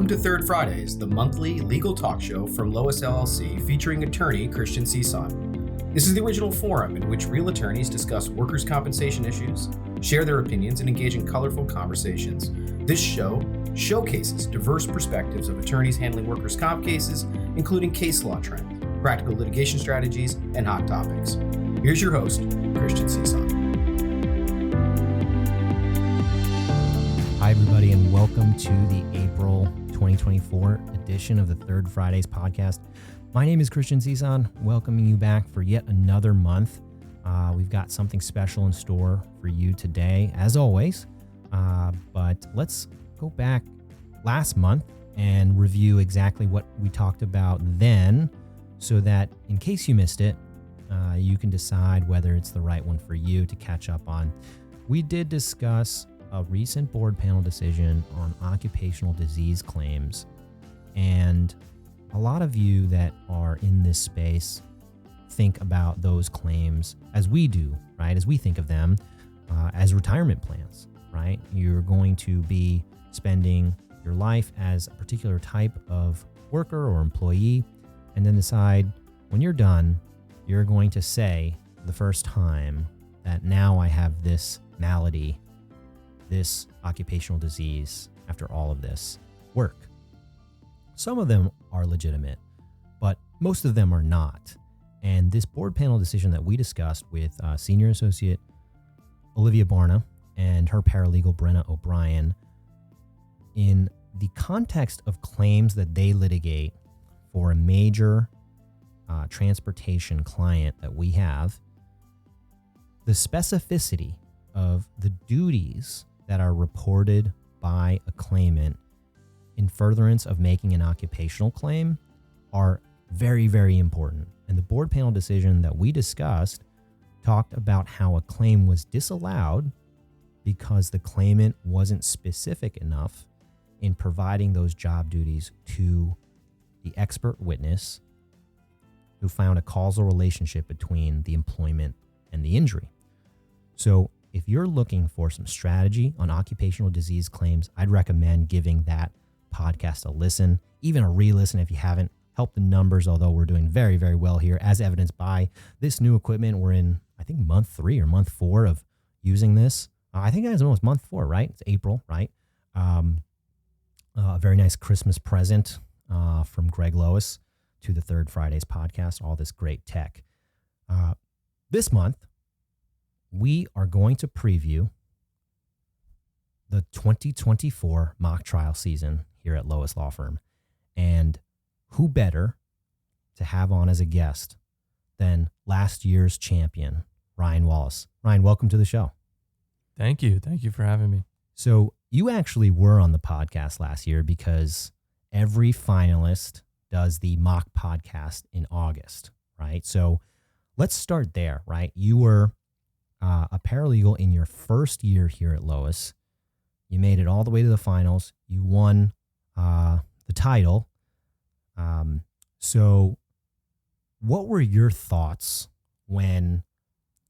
Welcome to Third Fridays, the monthly legal talk show from Lois LLC featuring attorney Christian Cison. This is the original forum in which real attorneys discuss workers' compensation issues, share their opinions, and engage in colorful conversations. This show showcases diverse perspectives of attorneys handling workers' comp cases, including case law trends, practical litigation strategies, and hot topics. Here's your host, Christian Cison. Hi, everybody, and welcome to the April 2024 edition of the Third Fridays podcast. My name is Christian Cison, welcoming you back for yet another month. We've got something special in store for you today, as always. But let's go back last month and review exactly what we talked about then, so that in case you missed it, you can decide whether it's the right one for you to catch up on. We did discuss a recent board panel decision on occupational disease claims, and a lot of you that are in this space think about those claims as we do, right? As we think of them as retirement plans, right? You're going to be spending your life as a particular type of worker or employee, and then decide when you're done, you're going to say the first time that now I have this malady, this occupational disease, after all of this work. Some of them are legitimate, but most of them are not. And this board panel decision that we discussed with Senior Associate Olivia Barna and her paralegal Brenna O'Brien, in the context of claims that they litigate for a major transportation client that we have, the specificity of the duties that are reported by a claimant in furtherance of making an occupational claim are very, very important. And the board panel decision that we discussed talked about how a claim was disallowed because the claimant wasn't specific enough in providing those job duties to the expert witness who found a causal relationship between the employment and the injury. So if you're looking for some strategy on occupational disease claims, I'd recommend giving that podcast a listen, even a re-listen if you haven't. Help the numbers, although we're doing very, very well here, as evidenced by this new equipment. We're in, I think, month 3 or month 4 of using this. I think it's almost month 4, right? It's April, right? A very nice Christmas present from Greg Lois to the Third Fridays podcast, all this great tech. This month, we are going to preview the 2024 mock trial season here at Lois Law Firm. And who better to have on as a guest than last year's champion, Ryan Wallace. Ryan, welcome to the show. Thank you. Thank you for having me. So you actually were on the podcast last year because every finalist does the mock podcast in August, right? So let's start there, right? You were a paralegal in your first year here at Lois. You made it all the way to the finals. You won the title. So what were your thoughts when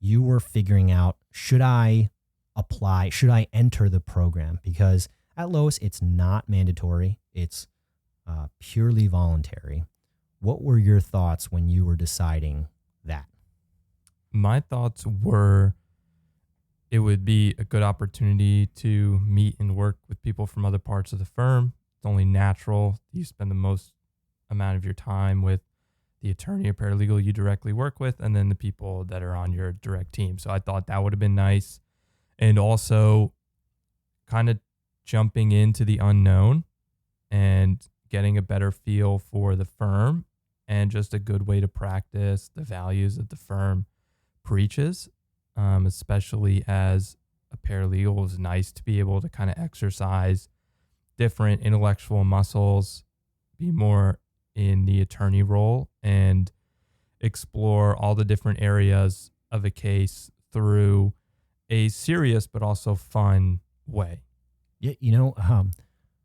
you were figuring out, should I apply? Should I enter the program? Because at Lois, it's not mandatory. It's purely voluntary. What were your thoughts when you were deciding that? My thoughts were it would be a good opportunity to meet and work with people from other parts of the firm. It's only natural. You spend the most amount of your time with the attorney or paralegal you directly work with, and then the people that are on your direct team. So I thought that would have been nice. And also kind of jumping into the unknown and getting a better feel for the firm, and just a good way to practice the values that the firm preaches, especially as a paralegal. It was nice to be able to kind of exercise different intellectual muscles, be more in the attorney role, and explore all the different areas of a case through a serious but also fun way. Yeah,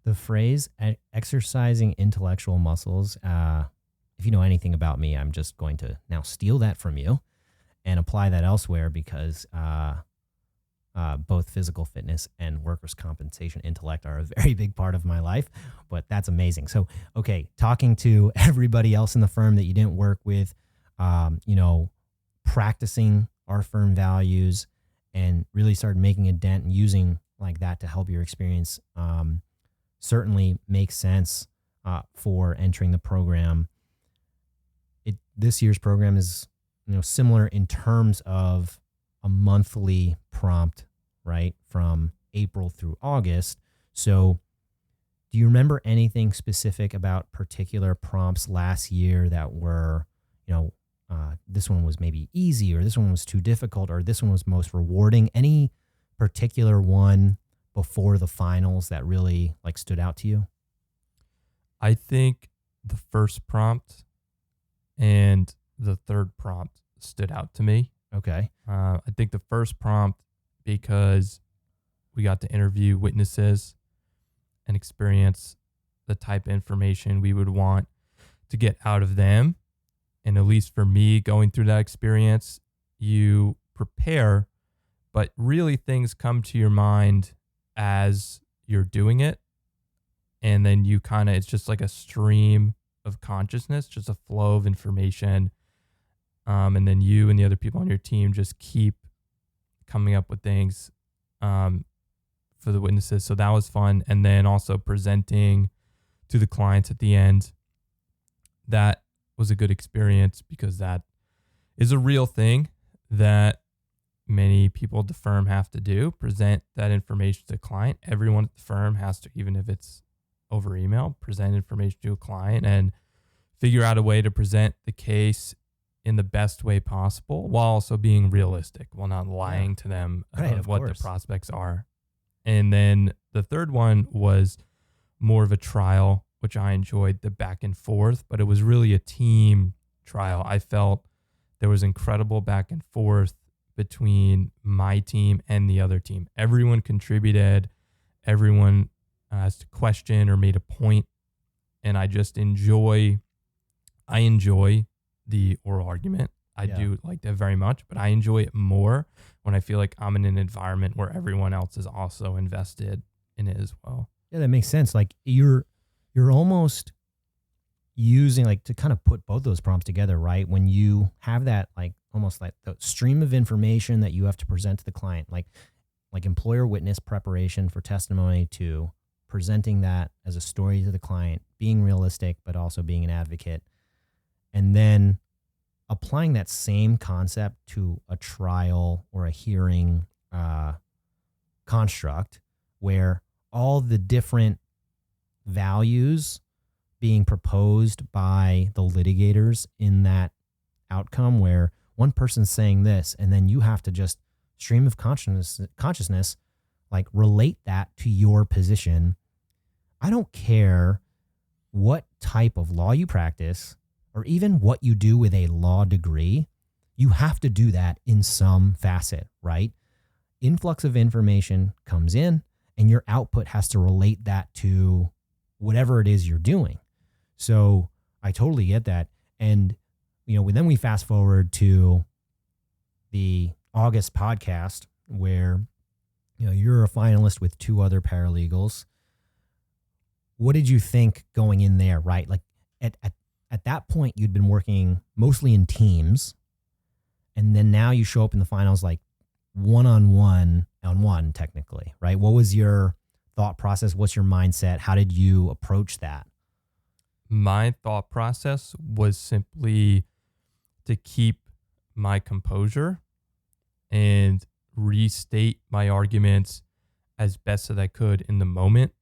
the phrase exercising intellectual muscles, if you know anything about me, I'm just going to now steal that from you and apply that elsewhere, because both physical fitness and workers' compensation intellect are a very big part of my life, but that's amazing. So, okay, talking to everybody else in the firm that you didn't work with, practicing our firm values and really started making a dent and using like that to help your experience certainly makes sense for entering the program. This year's program is similar in terms of a monthly prompt, right, from April through August. So do you remember anything specific about particular prompts last year that were, this one was maybe easy, or this one was too difficult, or this one was most rewarding? Any particular one before the finals that really like stood out to you? I think the first prompt and the third prompt stood out to me. Okay. I think the first prompt because we got to interview witnesses and experience the type of information we would want to get out of them. And at least for me, going through that experience, you prepare, but really things come to your mind as you're doing it. And then you it's just like a stream of consciousness, just a flow of information. And then you and the other people on your team just keep coming up with things for the witnesses. So that was fun. And then also presenting to the clients at the end. That was a good experience because that is a real thing that many people at the firm have to do, present that information to the client. Everyone at the firm has to, even if it's over email, present information to a client and figure out a way to present the case in the best way possible while also being realistic, while not lying to them about what the prospects are. And then the third one was more of a trial, which I enjoyed, the back and forth, but it was really a team trial. I felt there was incredible back and forth between my team and the other team. Everyone contributed. Everyone asked a question or made a point. And I just enjoy the oral argument. I do like that very much, but I enjoy it more when I feel like I'm in an environment where everyone else is also invested in it as well. Yeah, that makes sense. Like you're almost using like to kind of put both those prompts together, right? When you have that like almost like the stream of information that you have to present to the client, like employer witness preparation for testimony to presenting that as a story to the client, being realistic, but also being an advocate. And then applying that same concept to a trial or a hearing construct where all the different values being proposed by the litigators in that outcome, where one person's saying this and then you have to just stream of consciousness like relate that to your position. I don't care what type of law you practice or even what you do with a law degree, you have to do that in some facet, right? Influx of information comes in and your output has to relate that to whatever it is you're doing. So I totally get that. And, then we fast forward to the August podcast where, you're a finalist with two other paralegals. What did you think going in there, right? Like at that point, you'd been working mostly in teams, and then now you show up in the finals like one-on-one technically, right? What was your thought process? What's your mindset? How did you approach that? My thought process was simply to keep my composure and restate my arguments as best as I could in the moment.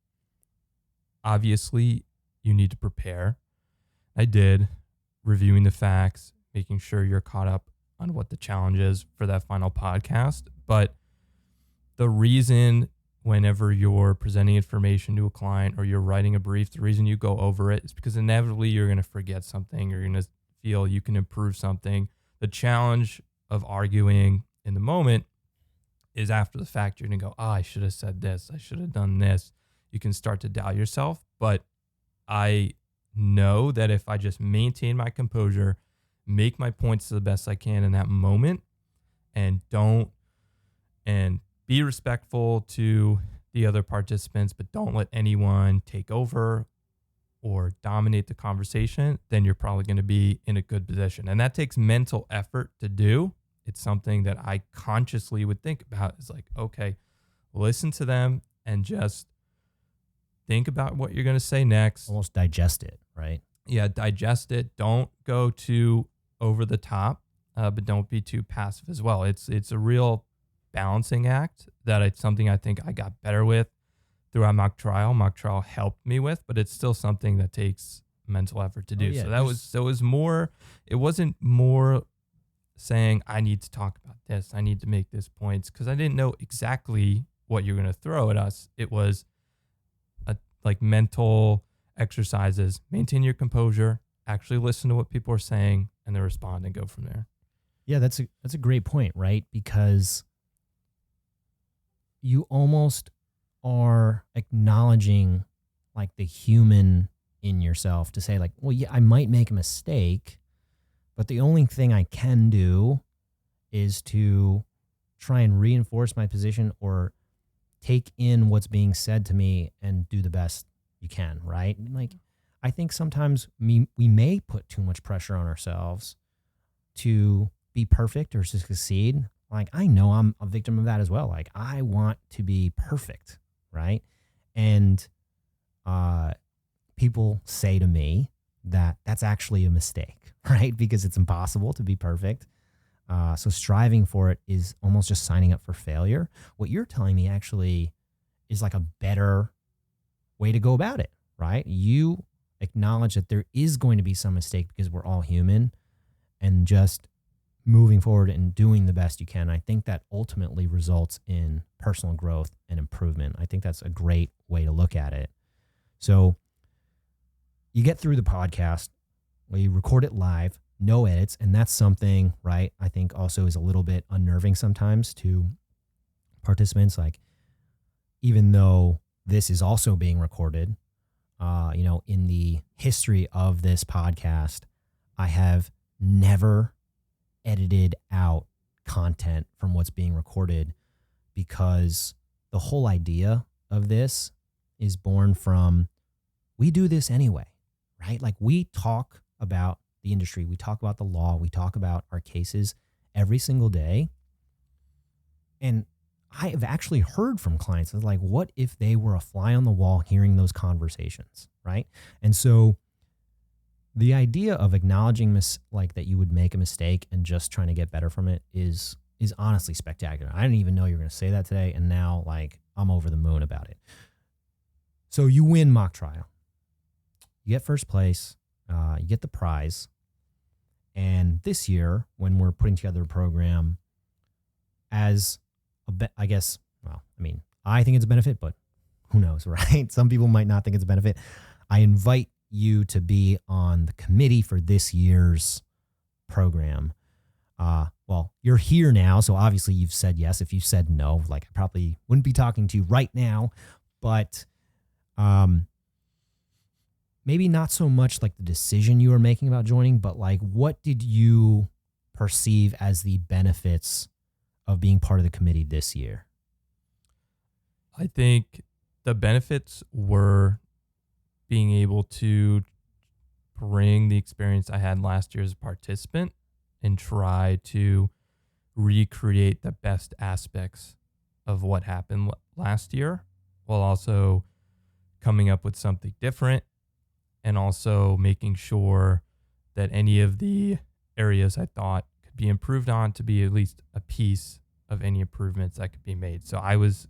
Obviously, you need to prepare. I did, reviewing the facts, making sure you're caught up on what the challenge is for that final podcast. But the reason whenever you're presenting information to a client or you're writing a brief, the reason you go over it is because inevitably you're going to forget something. You're going to feel you can improve something. The challenge of arguing in the moment is after the fact, you're going to go, I should have said this. I should have done this. You can start to doubt yourself. But I know that if I just maintain my composure, make my points to the best I can in that moment, and be respectful to the other participants, but don't let anyone take over or dominate the conversation, then you're probably going to be in a good position. And that takes mental effort to do. It's something that I consciously would think about. Is like, okay, listen to them and just think about what you're going to say next. Almost digest it, right? Yeah, digest it. Don't go too over the top, but don't be too passive as well. It's a real balancing act that it's something I think I got better with throughout mock trial. Mock trial helped me with, but it's still something that takes mental effort to do. Yeah, So it was more, it wasn't more saying I need to talk about this, I need to make this points, because I didn't know exactly what you're going to throw at us. It was like mental exercises. Maintain your composure, actually listen to what people are saying, and then respond and go from there. Yeah, that's a great point, right? Because you almost are acknowledging like the human in yourself to say like, well, yeah, I might make a mistake, but the only thing I can do is to try and reinforce my position or take in what's being said to me and do the best you can, right? Like, I think sometimes we may put too much pressure on ourselves to be perfect or to succeed. Like, I know I'm a victim of that as well. Like, I want to be perfect, right? And people say to me that that's actually a mistake, right? Because it's impossible to be perfect. So striving for it is almost just signing up for failure. What you're telling me actually is like a better way to go about it, right? You acknowledge that there is going to be some mistake because we're all human, and just moving forward and doing the best you can. I think that ultimately results in personal growth and improvement. I think that's a great way to look at it. So you get through the podcast, we record it live, no edits, and that's something, right, I think also is a little bit unnerving sometimes to participants. Like, even though this is also being recorded, in the history of this podcast, I have never edited out content from what's being recorded, because the whole idea of this is born from, we do this anyway, right? Like, we talk about the industry, we talk about the law, we talk about our cases every single day. And I have actually heard from clients that's like, what if they were a fly on the wall hearing those conversations, right? And so the idea of acknowledging that you would make a mistake and just trying to get better from it is honestly spectacular. I didn't even know you were going to say that today, and now like I'm over the moon about it. So you win mock trial, you get first place, you get the prize. And this year, when we're putting together a program as I think it's a benefit, but who knows, right? Some people might not think it's a benefit. I invite you to be on the committee for this year's program. Well, you're here now, so obviously you've said yes. If you said no, like, I probably wouldn't be talking to you right now, but maybe not so much like the decision you were making about joining, but like, what did you perceive as the benefits of being part of the committee this year? I think the benefits were being able to bring the experience I had last year as a participant and try to recreate the best aspects of what happened last year, while also coming up with something different, and also making sure that any of the areas I thought could be improved on to be at least a piece of any improvements that could be made. So I was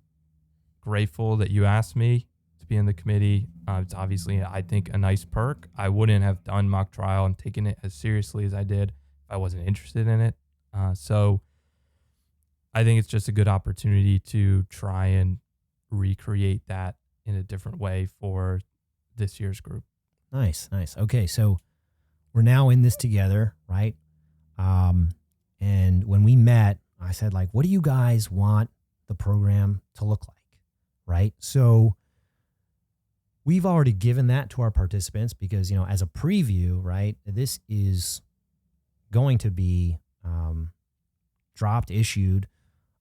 grateful that you asked me to be in the committee. It's obviously, I think, a nice perk. I wouldn't have done mock trial and taken it as seriously as I did if I wasn't interested in it. So I think it's just a good opportunity to try and recreate that in a different way for this year's group. Nice. Okay, so we're now in this together, right? And when we met, I said, like, what do you guys want the program to look like, right? So we've already given that to our participants because, as a preview, right, this is going to be issued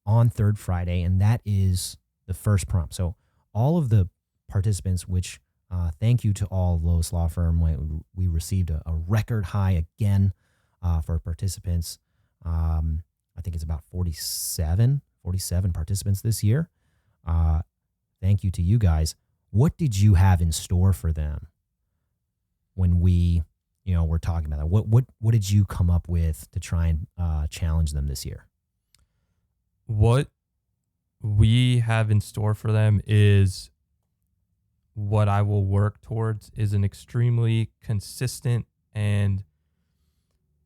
on Third Friday, and that is the first prompt. So all of the participants, which thank you to all of Lois Law Firm. We received a record high again for participants. I think it's about 47 participants this year. Thank you to you guys. What did you have in store for them when we're talking about that? What did you come up with to try and challenge them this year? What we have in store for them is what I will work towards is an extremely consistent and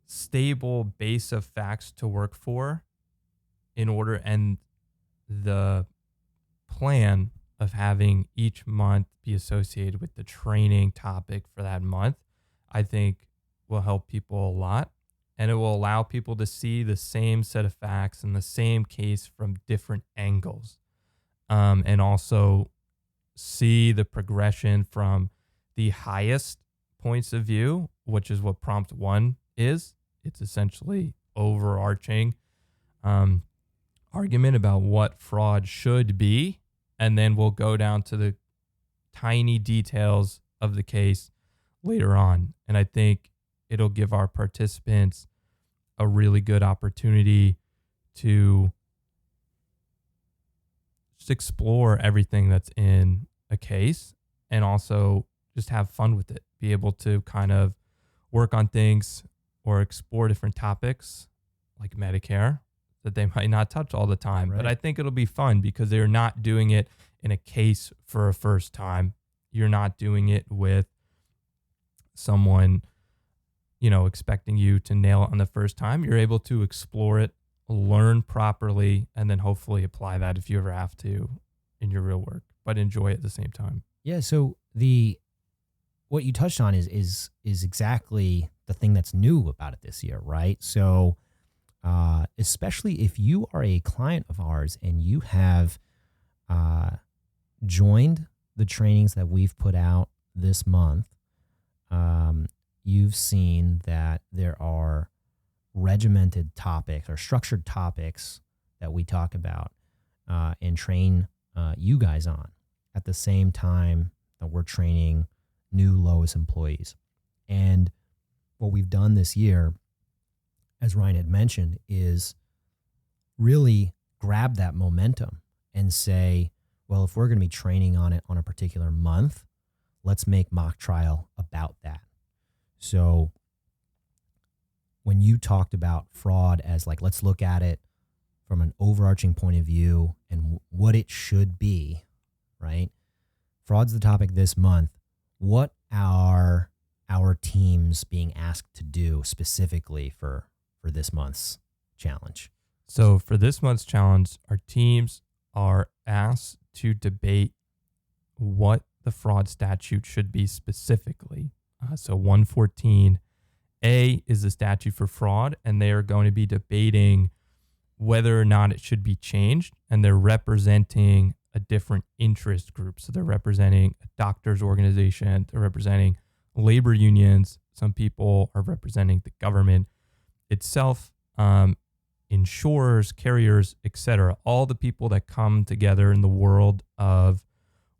stable base of facts to work for in order, and the plan of having each month be associated with the training topic for that month, I think will help people a lot. And it will allow people to see the same set of facts and the same case from different angles. And also see the progression from the highest points of view, which is what prompt 1 is. It's essentially overarching argument about what fraud should be. And then we'll go down to the tiny details of the case later on. And I think it'll give our participants a really good opportunity to just explore everything that's in a case and also just have fun with it. Be able to kind of work on things or explore different topics like Medicare that they might not touch all the time. Right. But I think it'll be fun because they're not doing it in a case for a first time. You're not doing it with someone, expecting you to nail it on the first time. You're able to explore it, learn properly, and then hopefully apply that if you ever have to in your real work, but enjoy it at the same time. Yeah. So what you touched on is exactly the thing that's new about it this year, right? So, especially if you are a client of ours and you have joined the trainings that we've put out this month, you've seen that there are regimented topics or structured topics that we talk about and train you guys on at the same time that we're training new Lois employees. And what we've done this year, as Ryan had mentioned, is really grab that momentum and say, well, if we're going to be training on it on a particular month, let's make mock trial about that. So when you talked about fraud as like, let's look at it from an overarching point of view and what it should be, right? Fraud's the topic this month. What are our teams being asked to do specifically for this month's challenge? So for this month's challenge, our teams are asked to debate what the fraud statute should be specifically. So 114A is the statute for fraud, and they are going to be debating whether or not it should be changed, and they're representing a different interest group. So they're representing a doctor's organization, they're representing labor unions, some people are representing the government itself, insurers, carriers, etc. All the people that come together in the world of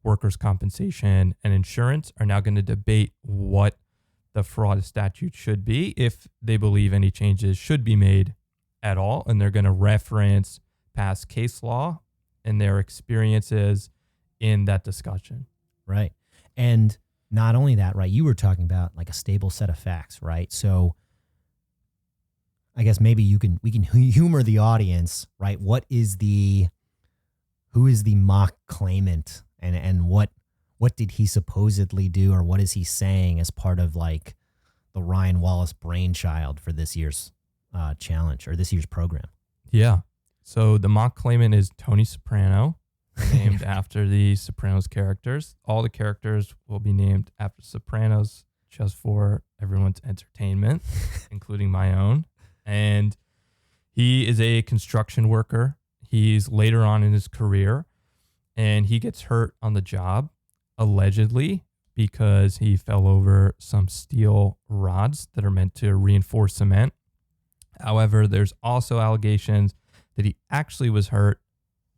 workers' compensation and insurance are now going to debate what the fraud statute should be, if they believe any changes should be made at all. And they're going to reference past case law and their experiences in that discussion. Right. And not only that, right, you were talking about like a stable set of facts, right? So I guess maybe we can humor the audience, right? Who is the mock claimant and what did he supposedly do, or what is he saying as part of like the Ryan Wallace brainchild for this year's challenge or this year's program? Yeah. So the mock claimant is Tony Soprano, named after the Sopranos characters. All the characters will be named after Sopranos just for everyone's entertainment, including my own. And he is a construction worker. He's later on in his career, and he gets hurt on the job, allegedly, because he fell over some steel rods that are meant to reinforce cement. However, there's also allegations that he actually was hurt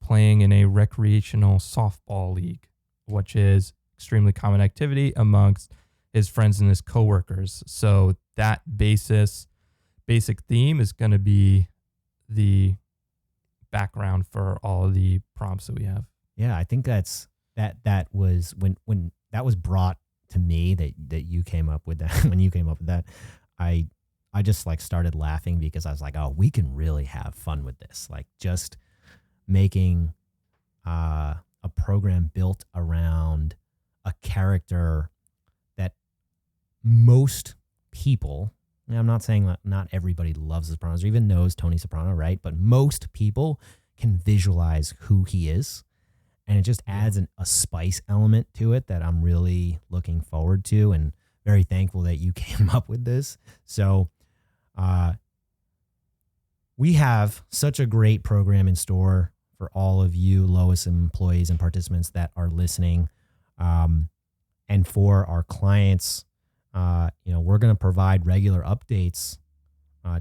playing in a recreational softball league, which is extremely common activity amongst his friends and his coworkers. So that basic theme is going to be the background for all of the prompts that we have. Yeah, I think that was when that was brought to me that you came up with that. When you came up with that, I just like started laughing because I was like, oh, we can really have fun with this. Like just making a program built around a character that most people, and I'm not saying that not everybody loves the Sopranos or even knows Tony Soprano, right? But most people can visualize who he is. And it just adds a spice element to it that I'm really looking forward to and very thankful that you came up with this. So we have such a great program in store for all of you Lois employees and participants that are listening. And for our clients, we're going to provide regular updates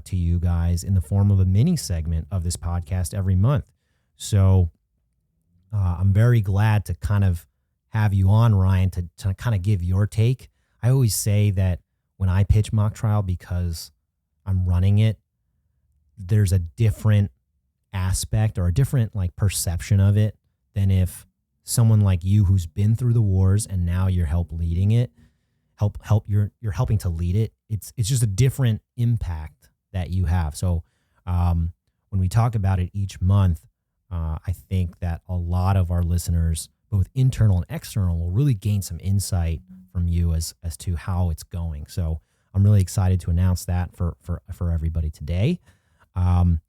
to you guys in the form of a mini segment of this podcast every month. So I'm very glad to kind of have you on, Ryan, to kind of give your take. I always say that when I pitch mock trial, because I'm running it, there's a different aspect or a different like perception of it than if someone like you who's been through the wars and now you're you're helping to lead it. It's just a different impact that you have. So when we talk about it each month, I think that a lot of our listeners, both internal and external, will really gain some insight from you as to how it's going. So I'm really excited to announce that for everybody today.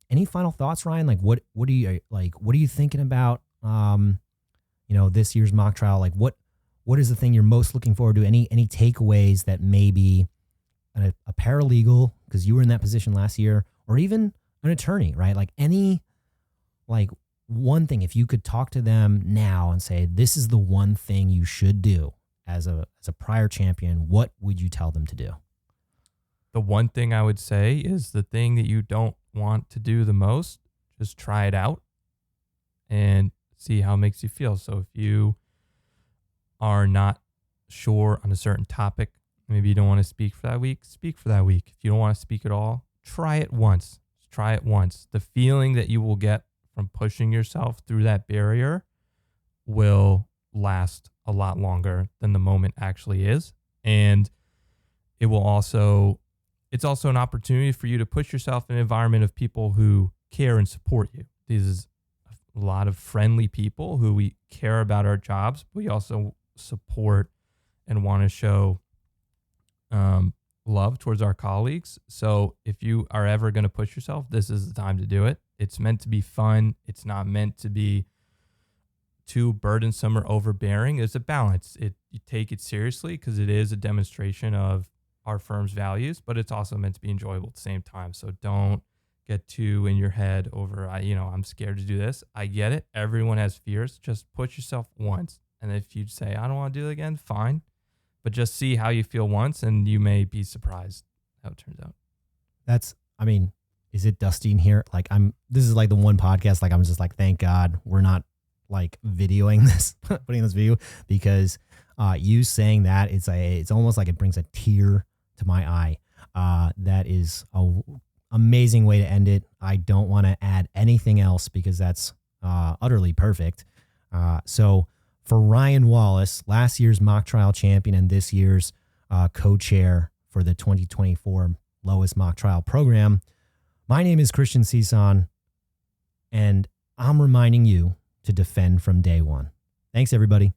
Any final thoughts, Ryan? Like what are you thinking about this year's mock trial? Like what is the thing you're most looking forward to? Any takeaways that maybe a paralegal, because you were in that position last year, or even an attorney, right? Like one thing, if you could talk to them now and say, this is the one thing you should do as a prior champion, what would you tell them to do? The one thing I would say is the thing that you don't want to do the most, just try it out and see how it makes you feel. So if you are not sure on a certain topic, maybe you don't want to speak for that week, speak for that week. If you don't want to speak at all, try it once. Just try it once. The feeling that you will get from pushing yourself through that barrier will last a lot longer than the moment actually is. And it's also an opportunity for you to push yourself in an environment of people who care and support you. This is a lot of friendly people who we care about our jobs, but we also support and want to show love towards our colleagues. So if you are ever going to push yourself, this is the time to do it. It's meant to be fun. It's not meant to be too burdensome or overbearing. It's a balance. You take it seriously because it is a demonstration of our firm's values, but it's also meant to be enjoyable at the same time. So don't get too in your head over, I'm scared to do this. I get it. Everyone has fears. Just push yourself once. And if you say, I don't want to do it again, fine. But just see how you feel once, and you may be surprised how it turns out. Is it dusty in here? This is like the one podcast, like I'm just like, thank God we're not like videoing this, putting this video, because you saying that, it's almost like it brings a tear to my eye. That is an amazing way to end it. I don't want to add anything else because that's utterly perfect. So for Ryan Wallace, last year's mock trial champion and this year's co-chair for the 2024 Lois mock trial program, my name is Christian Cison, and I'm reminding you to defend from day one. Thanks, everybody.